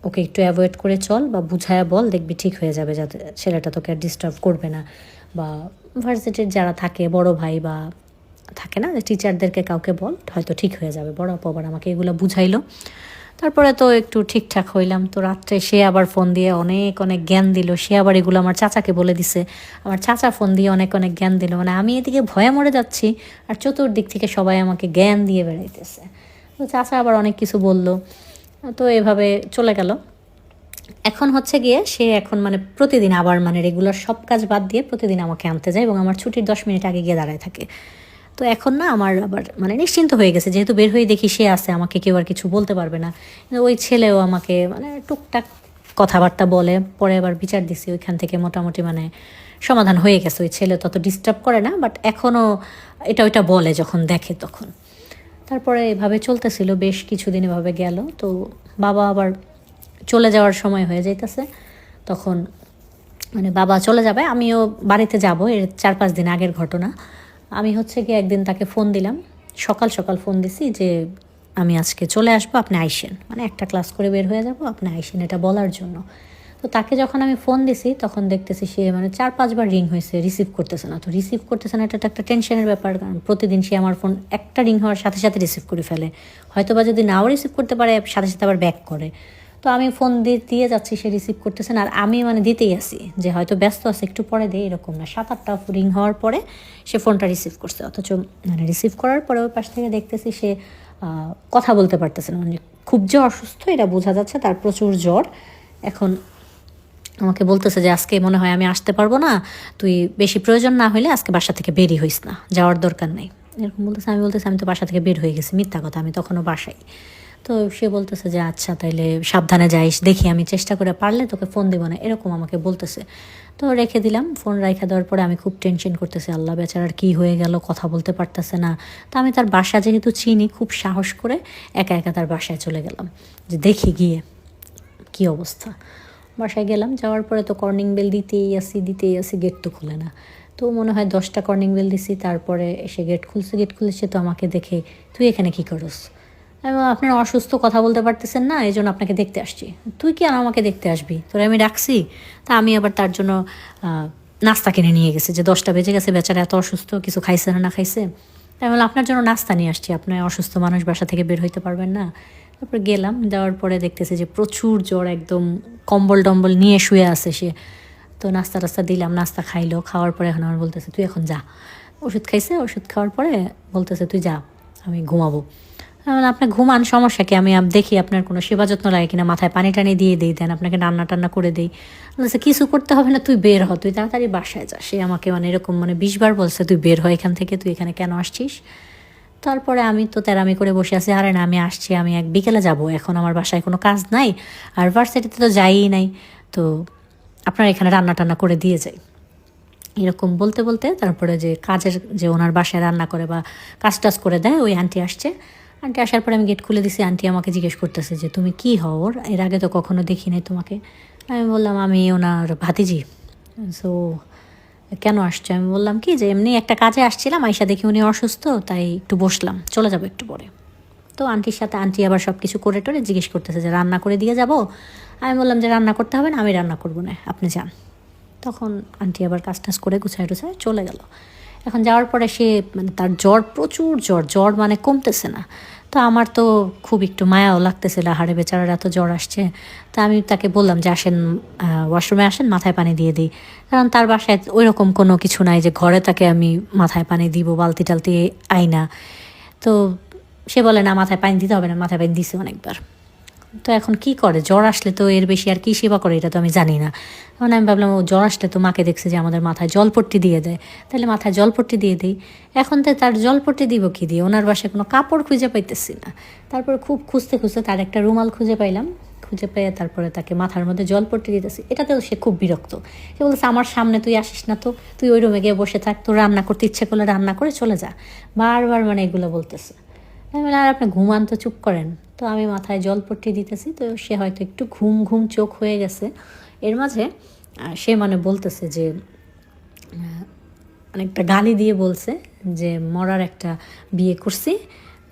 ওকে একটু অ্যাভয়েড করে চল বা বুঝায়া বল, দেখবি ঠিক হয়ে যাবে, যাতে ছেলেটা তোকে আর ডিস্টার্ব করবে না। বা ভার্সিটির যারা থাকে বড় ভাই বা থাকে না যে টিচারদেরকে কাউকে বল, হয়তো ঠিক হয়ে যাবে। বড় আপু আবার আমাকে এগুলো বুঝাইলো। তারপরে তো একটু ঠিকঠাক হইলাম। তো রাত্রে সে আবার ফোন দিয়ে অনেক অনেক জ্ঞান দিল, সে আবার এগুলো আমার চাচাকে বলে দিছে, আমার চাচা ফোন দিয়ে অনেক অনেক জ্ঞান দিল। মানে আমি এদিকে ভয়ে মরে যাচ্ছি আর চতুর্দিক থেকে সবাই আমাকে জ্ঞান দিয়ে বেড়াইতেছে। তো চাচা আবার অনেক কিছু বলল। তো এভাবে চলে গেল। এখন হচ্ছে গিয়ে সে এখন মানে প্রতিদিন আবার মানে রেগুলার সব কাজ বাদ দিয়ে প্রতিদিন আমাকে আনতে যায় এবং আমার ছুটির 10 মিনিট আগে গিয়ে দাঁড়ায় থাকে। তো এখন না আমার আবার মানে নিশ্চিন্ত হয়ে গেছে, যেহেতু বের হয়ে দেখি সে আছে, আমাকে কেউ আর কিছু বলতে পারবে না। ওই ছেলেও আমাকে মানে টুকটাক কথাবার্তা বলে, পরে আবার বিচার দিছি, ওইখান থেকে মোটামুটি মানে সমাধান হয়ে গেছে। ওই ছেলে তত ডিস্টার্ব করে না, বাট এখনও এটা ওইটা বলে যখন দেখে তখন। তারপরে এভাবে চলতেছিল, বেশ কিছুদিন এভাবে গেল। তো বাবা আবার চলে যাওয়ার সময় হয়ে যাইতেছে, তখন মানে বাবা চলে যাবে, আমিও বাড়িতে যাব, এর 4-5 দিন আগের ঘটনা। আমি হচ্ছে গিয়ে একদিন তাকে ফোন দিলাম, সকাল সকাল ফোন দিছি যে আমি আজকে চলে আসবো, আপনি আইসেন, মানে একটা ক্লাস করে বের হয়ে যাব, আপনি আইসেন, এটা বলার জন্য। তো তাকে যখন আমি ফোন দিছি তখন দেখতেছি সে মানে 4-5 বার রিং হয়েছে, রিসিভ করতেছে না। তো রিসিভ করতেছে না, এটা তো একটা টেনশনের ব্যাপার, কারণ প্রতিদিন সে আমার ফোন একটা রিং হওয়ার সাথে সাথে রিসিভ করে ফেলে, হয়তো বা যদি নাও রিসিভ করতে পারে সাথে সাথে আবার ব্যাক করে। তো আমি ফোন দিয়ে যাচ্ছি, সে রিসিভ করতেছে না, আর আমি মানে দিতেই আসি যে হয়তো ব্যস্ত আছে একটু পরে দেয়, এরকম না। 7-8টা রিং হওয়ার পরে সে ফোনটা রিসিভ করছে, অথচ মানে রিসিভ করার পরে ওই পাশ থেকে দেখতেছি সে কথা বলতে পারতেছে না, মানে খুব যে অসুস্থ এটা বোঝা যাচ্ছে, তার প্রচুর জ্বর। এখন আমাকে বলতেছে যে আজকে মনে হয় আমি আসতে পারবো না, তুই বেশি প্রয়োজন না হলে আজকে বাসা থেকে বেরই হইস না, যাওয়ার দরকার নেই, এরকম বলতেছে। আমি বলতেছি আমি তো বাসা থেকে বের হয়ে গেছি, মিথ্যা কথা, আমি তখনও বাসাই। তো সে বলতেছে যে আচ্ছা তাইলে সাবধানে যাইস, দেখি আমি চেষ্টা করে পারলে তোকে ফোন দেবো না, এরকম আমাকে বলতেছে। তো রেখে দিলাম, ফোন রেখে দেওয়ার পরে আমি খুব টেনশন করতেছি, আল্লাহ বেচারার কী হয়ে গেল, কথা বলতে পারতেছে না। তো আমি তার বাসা যেহেতু চিনি, খুব সাহস করে একা একা তার বাসায় চলে গেলাম যে দেখি গিয়ে কী অবস্থা। বাসায় গেলাম, যাওয়ার পরে তো কর্নিং বেল দিতেই আসি, গেট তো খুলে না। তো মনে হয় 10টা কর্নিং বেল দিছি, তারপরে এসে গেট খুলেছে। তো আমাকে দেখে, তুই এখানে কী করস? আমি বললাম, আপনার অসুস্থ, কথা বলতে পারতেছেন না, এই জন্য আপনাকে দেখতে আসছি। তুই কি আর আমাকে দেখতে আসবি, তোরা আমি ডাকছি? তা আমি আবার তার জন্য নাস্তা কিনে নিয়ে গেছি, যে 10টা বেজে গেছে, বেচারা এত অসুস্থ, কিছু খাইছে না খাইছে। তাই বললাম আপনার জন্য নাস্তা নিয়ে আসছি, আপনার অসুস্থ মানুষ বাসা থেকে বের হইতে পারবেন না। তারপর গেলাম, যাওয়ার পরে দেখতেছি যে প্রচুর জ্বর, একদম কম্বল টম্বল নিয়ে শুয়ে আছে সে। তো নাস্তা দিলাম, নাস্তা খাইলো, খাওয়ার পরে এখন আমার বলতেছে তুই এখন যা। ওষুধ খাইছে, ওষুধ খাওয়ার পরে বলতেছে তুই যা, আমি ঘুমাবো। আপনি ঘুমান, সমস্যা কি, আমি দেখি আপনার কোনো সেবা যত্ন লাগে কিনা, মাথায় পানি টানি দিয়ে দেন, আপনাকে রান্না টান্না করে দিই। বলছে কিছু করতে হবে না, তুই বের হ, তুই তাড়াতাড়ি বাসায় যা। সে আমাকে মানে এরকম মানে 20 বার বলছে তুই বের হ এখান থেকে, তুই এখানে কেন আসছিস। তারপরে আমি তো তেরামি করে বসে আছি, আরে না আমি আসছি, আমি বিকেলে যাব, এখন আমার বাসায় কোনো কাজ নাই, আর ভার্সিটিতে তো যাইই নাই, তো আপনার এখানে রান্না টান্না করে দিয়ে যাই। এরকম বলতে বলতে তারপরে যে কাজের, যে ওনার বাসায় রান্না করে বা কাজ টাজ করে দেয়, ওই আন্টি আসছে। আন্টি আসার পরে আমি গেট খুলে দিছি, আন্টি আমাকে জিজ্ঞেস করতেছে যে তুমি কি হও ওর, এর আগে তো কখনো দেখি নাই তোমাকে। আমি বললাম আমি ওনার ভাতিজি। সো কেন আসছো? আমি বললাম কি যে এমনি একটা কাজে আসছিলাম, আইসা দেখি উনি অসুস্থ, তাই একটু বসলাম, চলে যাবো একটু পরে। তো আন্টির সাথে আন্টি আবার সব কিছু করে টোরে জিজ্ঞেস করতেছে যে রান্না করে দিয়ে যাব। আমি বললাম যে রান্না করতে হবে না, আমি রান্না করবো না, আপনি যান। তখন আন্টি আবার কাজ টাজ করে গুছায় টুছায় চলে গেল। এখন যাওয়ার পরে সে মানে তার জ্বর, প্রচুর জ্বর মানে কমতেছে না। তো আমার তো খুব একটু মায়াও লাগতেছিল, হাড়ে বেচারার এত জ্বর আসছে। তা আমি তাকে বললাম যে আসেন, ওয়াশরুমে আসেন, মাথায় পানি দিয়ে দিই। কারণ তার বাসায় ওই রকম কোনো কিছু নাই যে ঘরে তাকে আমি মাথায় পানি দিব, বালতি টালতি আইনা। তো সে বলে না মাথায় পানি দিতে হবে না, মাথায় পানি দিছে অনেকবার। তো এখন কি করে, জ্বর আসলে তো এর বেশি আর কি সেবা করে এটা তো আমি জানি না। তখন আমি ভাবলাম ও জ্বর আসলে তো মাকে দেখছে যে আমাদের মাথায় জলপট্টি দিয়ে দেয়, তাহলে মাথায় জলপট্টি দিয়ে দিই। এখন তো তার জলপট্টি দিব কি দিয়ে, ওনার বাসায় কোনো কাপড় খুঁজে পাইতেছি না। তারপর খুব খুঁজতে তার একটা রুমাল খুঁজে পাইলাম, খুঁজে পেয়ে তারপরে তাকে মাথার মধ্যে জলপট্টি দিতেছি। এটাতেও সে খুব বিরক্ত, সে বলতেছে আমার সামনে তুই আসিস না, তো তুই ওই রুমে গিয়ে বসে থাক, তোর রান্না করতে ইচ্ছে করলে রান্না করে চলে যা, বারবার মানে এগুলো বলতেছে। আমি বললাম আর আপনি ঘুমান তো, চুপ করেন। তো আমি মাথায় জলপট্টি দিতেছি, তো সে হয়তো একটু ঘুম চোখ হয়ে গেছে। এর মাঝে সে মানে বলতেছে যে অনেকটা গালি দিয়ে বলছে যে মরার একটা বিয়ে করছি,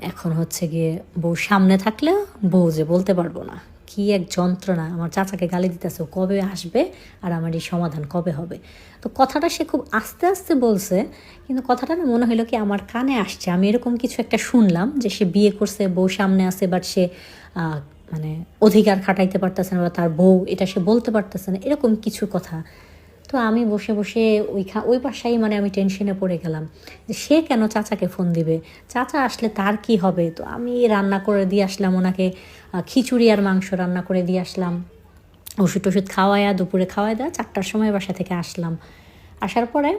এখন হচ্ছে গিয়ে বউ সামনে থাকলেও বউ যে বলতে পারবো না। কি এক যন্ত্রণা, আমার চাচাকে গালি দিতেছে, কবে আসবে আর আমার এই সমাধান কবে হবে। তো কথাটা সে খুব আস্তে আস্তে বলছে, কিন্তু কথাটা না মনে হলো কি আমার কানে আসছে, আমি এরকম কিছু একটা শুনলাম যে সে বিয়ে করছে, বউ সামনে আছে, বাট সে মানে অধিকার খাটাইতে পারতেছে না, বা তার বউ এটা সে বলতে পারতেছে না, এরকম কিছু কথা। তো আমি বসে বসে ওই পাশাই মানে আমি টেনশনে পড়ে গেলাম যে সে কেন চাচাকে ফোন দিবে, চাচা আসলে তার কি হবে। তো আমি রান্না করে দিয়ে আসলাম ওনাকে, খিচুড়ি আর মাংস রান্না করে দিয়ে আসলাম, ওষুধ খাওয়ায়া দুপুরে খাওয়াই দেওয়া, 4টার সময় বাসা থেকে আসলাম। আসার পরে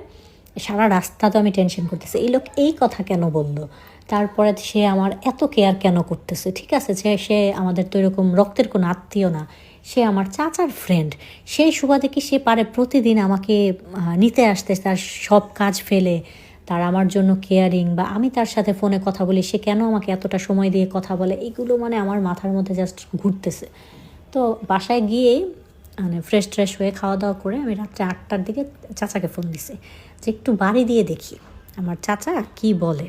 সারা রাস্তা তো আমি টেনশন করতেছি, এই লোক এই কথা কেন বললো, তারপরে সে আমার এত কেয়ার কেন করতেছে। ঠিক আছে সে আমাদের তো এরকম রক্তের কোনো আত্মীয় না, সে আমার চাচার ফ্রেন্ড, সেই সুবাদে কি সে পারে প্রতিদিন আমাকে নিতে আসতে, তার সব কাজ ফেলে, তার আমার জন্য কেয়ারিং, বা আমি তার সাথে ফোনে কথা বলি, সে কেন আমাকে এতটা সময় দিয়ে কথা বলে, এগুলো মানে আমার মাথার মধ্যে জাস্ট ঘুরতেছে। তো বাসায় গিয়েই মানে ফ্রেশ ট্রেশ হয়ে খাওয়া দাওয়া করে আমি রাত্রে 8টার দিকে চাচাকে ফোন দিছি যে একটু বাড়ি দিয়ে দেখি আমার চাচা কি বলে।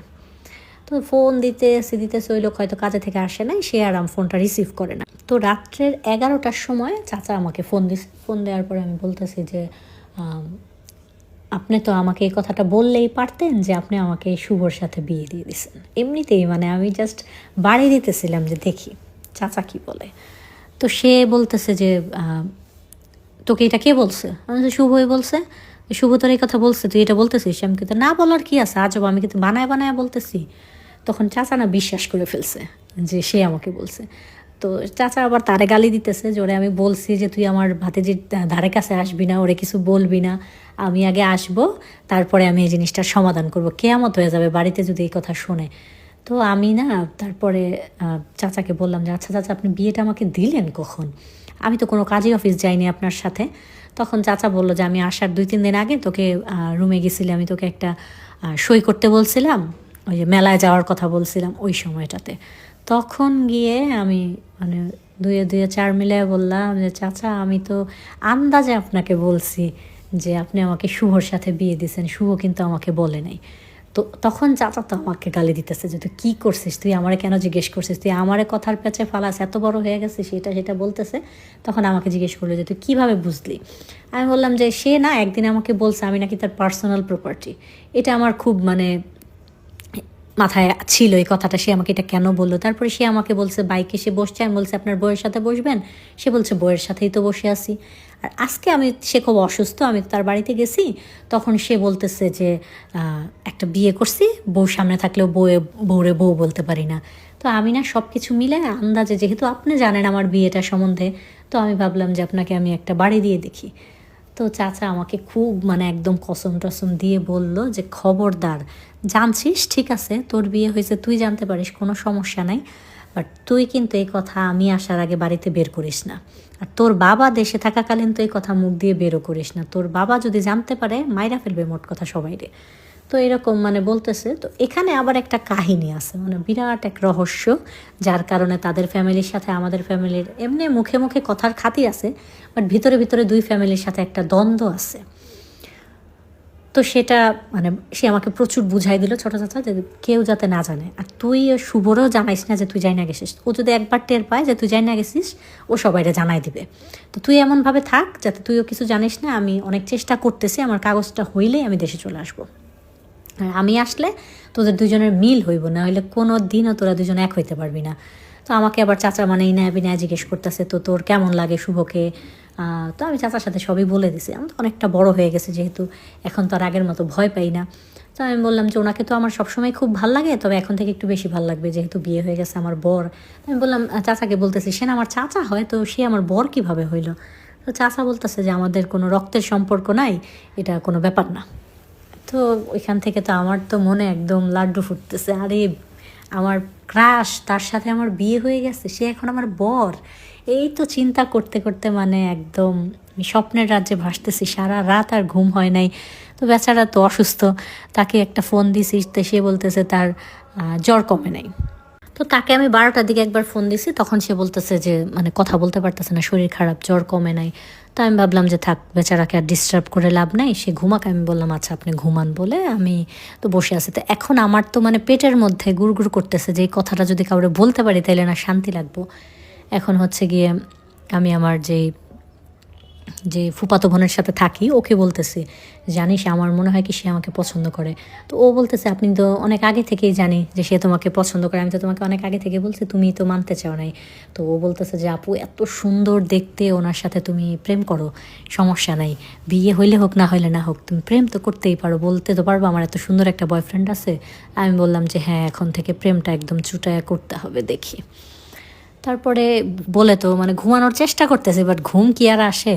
তো ফোন দিতেছে ওই লোক হয়তো কাজে থেকে আসে নাই, সে আর ফোনটা রিসিভ করে না। তো রাত্রের 11টার সময় চাচা আমাকে ফোন দিছে। ফোন দেওয়ার পরে আমি বলতেছি যে আপনি তো আমাকে এই কথাটা বললেই পারতেন যে আপনি আমাকে শুভর সাথে বিয়ে দিয়ে দিছেন। এমনিতেই মানে আমি জাস্ট বাড়ি দিতেছিলাম যে দেখি চাচা কি বলে। তো সে বলতেছে যে তোকে এটা কে বলছে? আমি তো শুভই বলছে। শুভ তোর এই কথা বলছে, তুই এটা বলতেছিস? আমি কিন্তু না বলার কি আছে, আজব, আমি কিন্তু বানায় বলতেছি। তখন চাচা না বিশ্বাস করে ফেলছে যে সে আমাকে বলছে। তো চাচা আবার তারে গালি দিতেছে যে ওরে আমি বলছি যে তুই আমার ভাতিজির ধারে কাছে আসবি না, ওরে কিছু বলবি না, আমি আগে আসবো, তারপরে আমি এই জিনিসটার সমাধান করবো, কেয়ামত হয়ে যাবে বাড়িতে যদি এই কথা শোনে। তো আমি না তারপরে চাচাকে বললাম যে আচ্ছা চাচা আপনি বিয়েটা আমাকে দিলেন কখন? আমি তো কোনো কাজী অফিস যাইনি আপনার সাথে। তখন চাচা বললো যে আমি আসার 2-3 দিন আগে তোকে রুমে গেছিলি, আমি তোকে একটা সই করতে বলছিলাম, ওই যে মেলায় যাওয়ার কথা বলছিলাম ওই সময়টাতে। তখন গিয়ে আমি মানে দুয়ে 4 মিলে বললাম যে চাচা আমি তো আন্দাজে আপনাকে বলছি যে আপনি আমাকে শুভর সাথে বিয়ে দিয়েছেন, শুভ কিন্তু আমাকে বলে নাই। তো তখন চাচা তো আমাকে গালি দিতেছে যে তুই কী করছিস, তুই আমারে কেন জিজ্ঞেস করছিস, তুই আমারে কথার পেঁচে ফালাস, এত বড় হয়ে গেছিস, সেটা বলতেছে। তখন আমাকে জিজ্ঞেস করলো যে তুই কীভাবে বুঝলি? আমি বললাম যে সে না একদিন আমাকে বলছে আমি নাকি তার পার্সোনাল প্রপার্টি। এটা আমার খুব মানে মাথায় ছিল এই কথাটা, সে আমাকে এটা কেন বললো। তারপরে সে আমাকে বলছে বাইকে সে বসছে, আমি বলছে আপনার বউয়ের সাথে বসবেন, সে বলছে বউয়ের সাথেই তো বসে আছি। আর আজকে সে খুব অসুস্থ, আমি তার বাড়িতে গেছি, তখন সে বলতেছে যে একটা বিয়ে করছি, বউ সামনে থাকলেও বউরে বউ বলতে পারি না। তো আমি না সব কিছু মিলে আন্দাজে, যেহেতু আপনি জানেন আমার বিয়েটা সম্বন্ধে, তো আমি ভাবলাম যে আপনাকে আমি একটা বাড়ি দিয়ে দেখি। তো চাচা আমাকে খুব মানে একদম কসম টসম দিয়ে বলল যে খবরদার, জানছিস ঠিক আছে তোর বিয়ে হয়েছে তুই জানতে পারিস কোনো সমস্যা নাই, বাট তুই কিন্তু এই কথা আমি আসার আগে বাড়িতে বের করিস না, আর তোর বাবা দেশে থাকাকালীন তো এই কথা মুখ দিয়ে বেরও করিস না, তোর বাবা যদি জানতে পারে মাইরা ফেলবে মোট কথা সবাইরে। তো এরকম মানে বলতেছে। তো এখানে আবার একটা কাহিনী আছে, মানে বিরাট এক রহস্য, যার কারণে তাদের ফ্যামিলির সাথে আমাদের ফ্যামিলির এমনি মুখে মুখে কথার খাতির আছে, বাট ভিতরে ভিতরে দুই ফ্যামিলির সাথে একটা দ্বন্দ্ব আছে। তো সেটা মানে সে আমাকে প্রচুর বুঝাই দিল ছোটো চাচা যে কেউ যাতে না জানে, আর তুই শুভরেও জানাইস না যে তুই যাই না গেছিস, ও যদি একবার টের পায় যে তুই যাই না গেছিস ও সবাইরে জানাই দিবে। তো তুই এমনভাবে থাক যাতে তুইও কিছু জানিস না, আমি অনেক চেষ্টা করতেছি, আমার কাগজটা হইলেই আমি দেশে চলে আসবো, আর আমি আসলে তোদের দুজনের মিল হইব না, হইলে কোনো দিনও তোরা দুজন এক হইতে পারবি না। তো আমাকে আবার চাচা মানে এই নেয় বিনায় জিজ্ঞেস করতেছে তো তোর কেমন লাগে শুভকে। তো আমি চাচার সাথে সবই বলে দিছি, আমি তো অনেকটা বড় হয়ে গেছে যেহেতু, এখন তো আর আগের মতো ভয় পাই না। তো আমি বললাম যে ওনাকে তো আমার সবসময় খুব ভাল লাগে, তবে এখন থেকে একটু বেশি ভাল লাগবে যেহেতু বিয়ে হয়ে গেছে আমার বর। আমি বললাম চাচাকে বলতেছি সে না আমার চাচা হয়, তো সে আমার বর কিভাবে হইলো? তো চাচা বলতেছে যে আমাদের কোনো রক্তের সম্পর্ক নাই, এটা কোনো ব্যাপার না। তো ওইখান থেকে তো আমার তো মনে একদম লাড্ডু ফুটতেছে, আরে আমার ক্রাশ, তার সাথে আমার বিয়ে হয়ে গেছে, সে এখন আমার বর। এই তো চিন্তা করতে করতে মানে একদম স্বপ্নের রাজ্যে ভাসতেছি, সারা রাত আর ঘুম হয় নাই। তো বেচারা তো অসুস্থ, তাকে একটা ফোন দিছি, তো সে বলতেছে তার জ্বর কমে নাই। তো তাকে আমি 12টার দিকে একবার ফোন দিছি, তখন সে বলতেছে যে মানে কথা বলতে পারতেছে না, শরীর খারাপ, জ্বর কমে নাই। তো আমি ভাবলাম যে থাক বেচারাকে আর ডিস্টার্ব করে লাভ নাই, সে ঘুমাক। আমি বললাম আচ্ছা আপনি ঘুমান, বলে আমি তো বসে আছি। তো এখন আমার তো মানে পেটের মধ্যে গুড়গুড় করতেছে যে এই কথাটা যদি কাউরে বলতে পারি তাইলে না শান্তি লাগবো। এখন হচ্ছে গিয়ে আমি আমার যে ফুপাতো বোনের সাথে থাকি ওকে বলতেছি, জানিস আমার মনে হয় কি সে আমাকে পছন্দ করে। তো ও বলতেছে আপনি তো অনেক আগে থেকেই জানি যে সে তোমাকে পছন্দ করে, আমি তো তোমাকে অনেক আগে থেকে বলছি, তুমি তো মানতে চাও নাই। তো ও বলতেছে যে আপু এত সুন্দর দেখতে, ওনার সাথে তুমি প্রেম করো, সমস্যা নাই, বিয়ে হইলে হোক না হইলে না হোক তুমি প্রেম তো করতেই পারো, বলতে তো পারবো আমার এত সুন্দর একটা বয়ফ্রেন্ড আছে। আমি বললাম যে হ্যাঁ এখন থেকে প্রেমটা একদম চুটায়া করতে হবে, দেখি। তারপরে বলে তো মানে ঘুমানোর চেষ্টা করতেছে, বাট ঘুম কি আর আসে।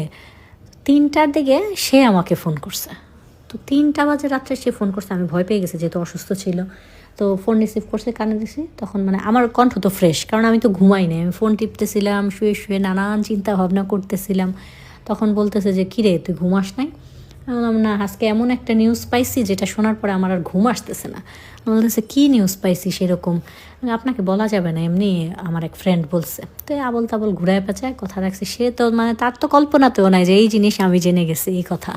3টার দিকে সে আমাকে ফোন করছে। তো 3টা বাজে রাত্রে সে ফোন করছে, আমি ভয় পেয়ে গেছি যেহেতু অসুস্থ ছিল। তো ফোন রিসিভ করছে, কানে দিছি, তখন মানে আমার কণ্ঠ তো ফ্রেশ, কারণ আমি তো ঘুমাই নাই, আমি ফোন টিপতেছিলাম, শুয়ে শুয়ে নানান চিন্তা ভাবনা করতেছিলাম। তখন বলতেছে যে কিরে তুই ঘুমাস নাই? আমি বললাম না, আজকে এমন একটা নিউজ পাইছি যেটা শোনার পরে আমার আর ঘুম আসতেছে না। আমি বলতেছে কী নিউজ পাইছি সেরকম? আপনাকে বলা যাবে না, এমনি আমার এক ফ্রেন্ড বলছে। তো আবল তাবল ঘুরায় পেঁচায় কথা রাখছি। সে তো মানে তার তো কল্পনাতেও নাই যে এই জিনিস আমি জেনে গেছি এই কথা।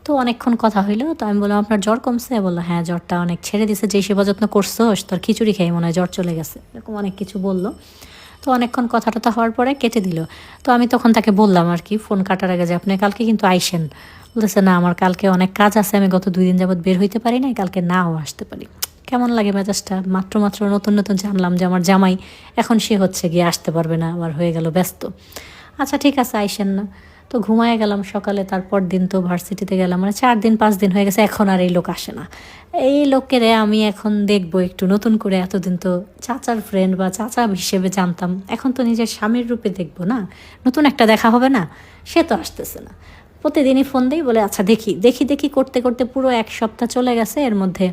তো অনেকক্ষণ কথা হইলো। তো আমি বললাম আপনার জ্বর কমছে? বললো হ্যাঁ, জ্বরটা অনেক ছেড়ে দিছে, যেই সেবা যত্ন করছো তোর খিচুড়ি খেয়ে মনে হয় জ্বর চলে গেছে, এরকম অনেক কিছু বললো। তো অনেকক্ষণ কথা টথা হওয়ার পরে কেটে দিল। তো আমি তখন তাকে বললাম আর কি ফোন কাটার আগে যে আপনি কালকে কিন্তু আইসেন। বলতেছে না, আমার কালকে অনেক কাজ আছে, আমি গত 2 দিন যাবৎ বের হইতে পারি নাই, কালকে নাও আসতে পারি। কেমন লাগে মেজাজটা? মাত্র নতুন নতুন জানলাম যে আমার জামাই এখন সে হচ্ছে গিয়ে আসতে পারবে না, আবার হয়ে গেল ব্যস্ত। আচ্ছা ঠিক আছে, আইসেন না। তো ঘুমায় গেলাম সকালে। তারপর দিন তো ভার্সিটিতে গেলাম, মানে 4 দিন 5 দিন হয়ে গেছে, এখন আর এই লোক আসে না। এই লোকের আমি এখন দেখবো একটু নতুন করে। এতদিন তো চাচার ফ্রেন্ড বা চাচা হিসেবে জানতাম, এখন তো নিজের স্বামীর রূপে দেখবো না, নতুন একটা দেখা হবে না? সে তো আসতেছে না। প্রতিদিনই ফোন দিই, বলে আচ্ছা দেখি দেখি দেখি করতে করতে পুরো 1 সপ্তাহ চলে গেছে। এর মধ্যে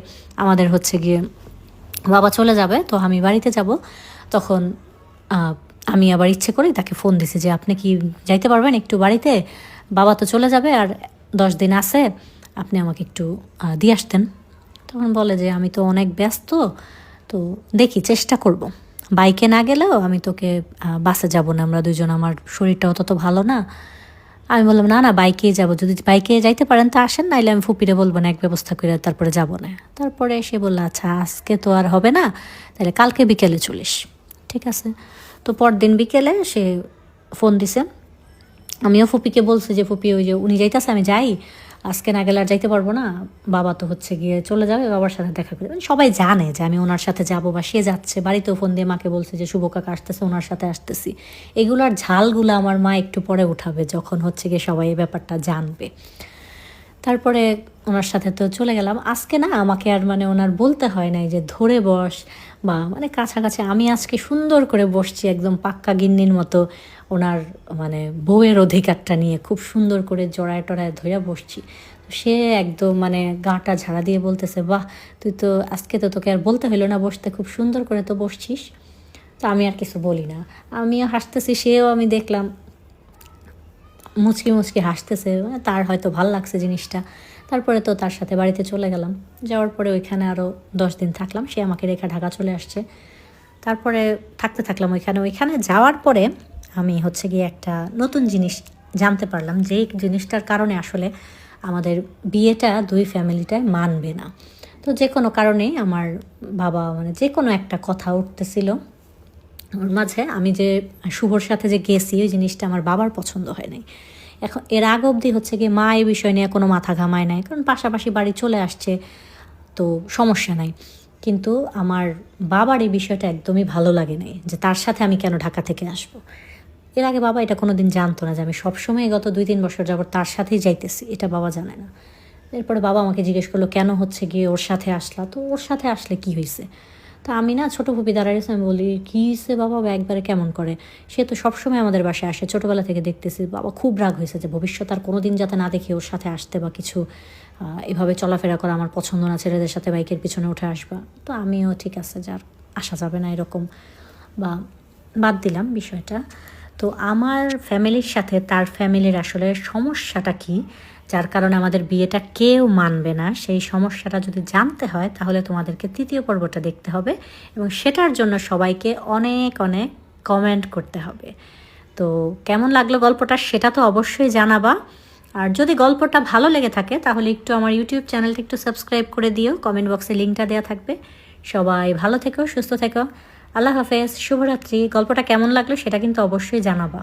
আমাদের হচ্ছে গিয়ে বাবা চলে যাবে, তো আমি বাড়িতে যাব। তখন আমি আবার ইচ্ছে করেই তাকে ফোন দিছি যে আপনি কি যাইতে পারবেন একটু বাড়িতে? বাবা তো চলে যাবে আর 10 দিন আছে, আপনি আমাকে একটু দিয়ে আসতেন। তখন বলে যে আমি তো অনেক ব্যস্ত, তো দেখি চেষ্টা করব। বাইকে না গেলেও আমি তোকে বাসে যাব না, আমরা দুজন, আমার শরীরটা অত তো ভালো না। আমি বললাম না না, বাইকেই যাব, যদি বাইকে যাইতে পারেন তা আসেন, নাইলে আমি ফুপিরে বলবো না, এক ব্যবস্থা করে তারপরে যাব না। তারপরে সে বললো আচ্ছা আজকে তো আর হবে না, তাহলে কালকে বিকেলে চলিস। ঠিক আছে। তো পরদিন বিকেলে সে ফোন দিছে। আমিও ফুপিকে বলছি যে ফুপি ওই যে উনি যাইতেছে, আমি যাই, আজকে না গেলে আর যাইতে পারবো না, বাবা তো হচ্ছে গিয়ে চলে যাবে, বাবার সাথে দেখা করে। সবাই জানে যে আমি ওনার সাথে যাব বা সে যাচ্ছে। বাড়িতেও ফোন দিয়ে মাকে বলছে যে শুভ কাকা আসতেছে, ওনার সাথে আসতেছি। এগুলার ঝালগুলো আমার মা একটু পরে উঠাবে, যখন হচ্ছে গিয়ে সবাই এই ব্যাপারটা জানবে। তারপরে ওনার সাথে তো চলে গেলাম। আজকে না আমাকে আর মানে ওনার বলতে হয় নাই যে ধরে বস বা মানে কাছাকাছি। আমি আজকে সুন্দর করে বসছি একদম পাক্কা গিন্নির মতো, ওনার মানে বউয়ের অধিকারটা নিয়ে খুব সুন্দর করে জড়ায় টড়ায় ধরে বসছি। সে একদম মানে গাটা ঝাড়া দিয়ে বলতেছে বাহ, তুই তো আজকে তো তোকে আর বলতে হলো না বসতে, খুব সুন্দর করে তো বসছিস। তো আমি আর কিছু বলি না, আমিও হাসতেছি, সেও আমি দেখলাম মুচকি মুচকি হাসতেছে, তার হয়তো ভাল লাগছে জিনিসটা। তারপরে তো তার সাথে বাড়িতে চলে গেলাম। যাওয়ার পরে ওইখানে আরও 10 দিন থাকলাম, সে আমাকে রেখা ঢাকা চলে আসছে। তারপরে থাকতে থাকলাম ওইখানে যাওয়ার পরে আমি হচ্ছে গিয়ে একটা নতুন জিনিস জানতে পারলাম, যেই জিনিসটার কারণে আসলে আমাদের বিয়েটা 2 ফ্যামিলিটায় মানবে না। তো যে কোনো কারণে আমার বাবা মানে যে কোনো একটা কথা উঠতেছিল ওর মাঝে। আমি যে শুভর সাথে যে গেছি ওই জিনিসটা আমার বাবার পছন্দ হয় নাই। এখন এর আগে অবধি হচ্ছে কি মা এই বিষয় নিয়ে কোনো মাথা ঘামায় নাই, কারণ পাশাপাশি বাড়ি চলে আসছে, তো সমস্যা নাই। কিন্তু আমার বাবার এই বিষয়টা একদমই ভালো লাগে নাই, যে তার সাথে আমি কেন ঢাকা থেকে আসবো। এর আগে বাবা এটা কোনো দিন জানতো না যে আমি সবসময় গত 2-3 বছর যাবত তার সাথেই যাইতেছি, এটা বাবা জানে না। এরপরে বাবা আমাকে জিজ্ঞেস করলো কেন হচ্ছে গিয়ে ওর সাথে আসলা, তো ওর সাথে আসলে কি হয়েছে? তা আমি না ছোটো ফুপি দাঁড়াইছে, আমি বলি কী হয়েছে বাবা, একবারে কেমন করে? সে তো সবসময় আমাদের বাসায় আসে, ছোটোবেলা থেকে দেখতেছি। বাবা খুব রাগ হয়েছে যে ভবিষ্যৎ আর কোনো দিন যাতে না দেখি ওর সাথে আসতে বা কিছু এভাবে চলাফেরা করা আমার পছন্দ না, ছেলেদের সাথে বাইকের পিছনে উঠে আসবা। তো আমিও ঠিক আছে, যার আসা যাবে না এরকম, বা বাদ দিলাম বিষয়টা। তো আমার ফ্যামিলির সাথে তার ফ্যামিলির আসলে সমস্যাটা কি, যার কারণে আমাদের বিয়েটা কেউ মানবে না, সেই সমস্যাটা যদি জানতে হয় তাহলে তোমাদেরকে 3য় পর্বটা দেখতে হবে, এবং সেটার জন্য সবাইকে অনেক অনেক কমেন্ট করতে হবে। তো কেমন লাগলো গল্পটা সেটা তো অবশ্যই জানাবা। আর যদি গল্পটা ভালো লেগে থাকে তাহলে একটু আমার ইউটিউব চ্যানেলটা একটু সাবস্ক্রাইব করে দিও, কমেন্ট বক্সে লিঙ্কটা দেওয়া থাকবে। সবাই ভালো থেকো, সুস্থ থেকো, আল্লাহ হাফেজ, শুভরাত্রি। গল্পটা কেমন লাগলো সেটা কিন্তু অবশ্যই জানাবা।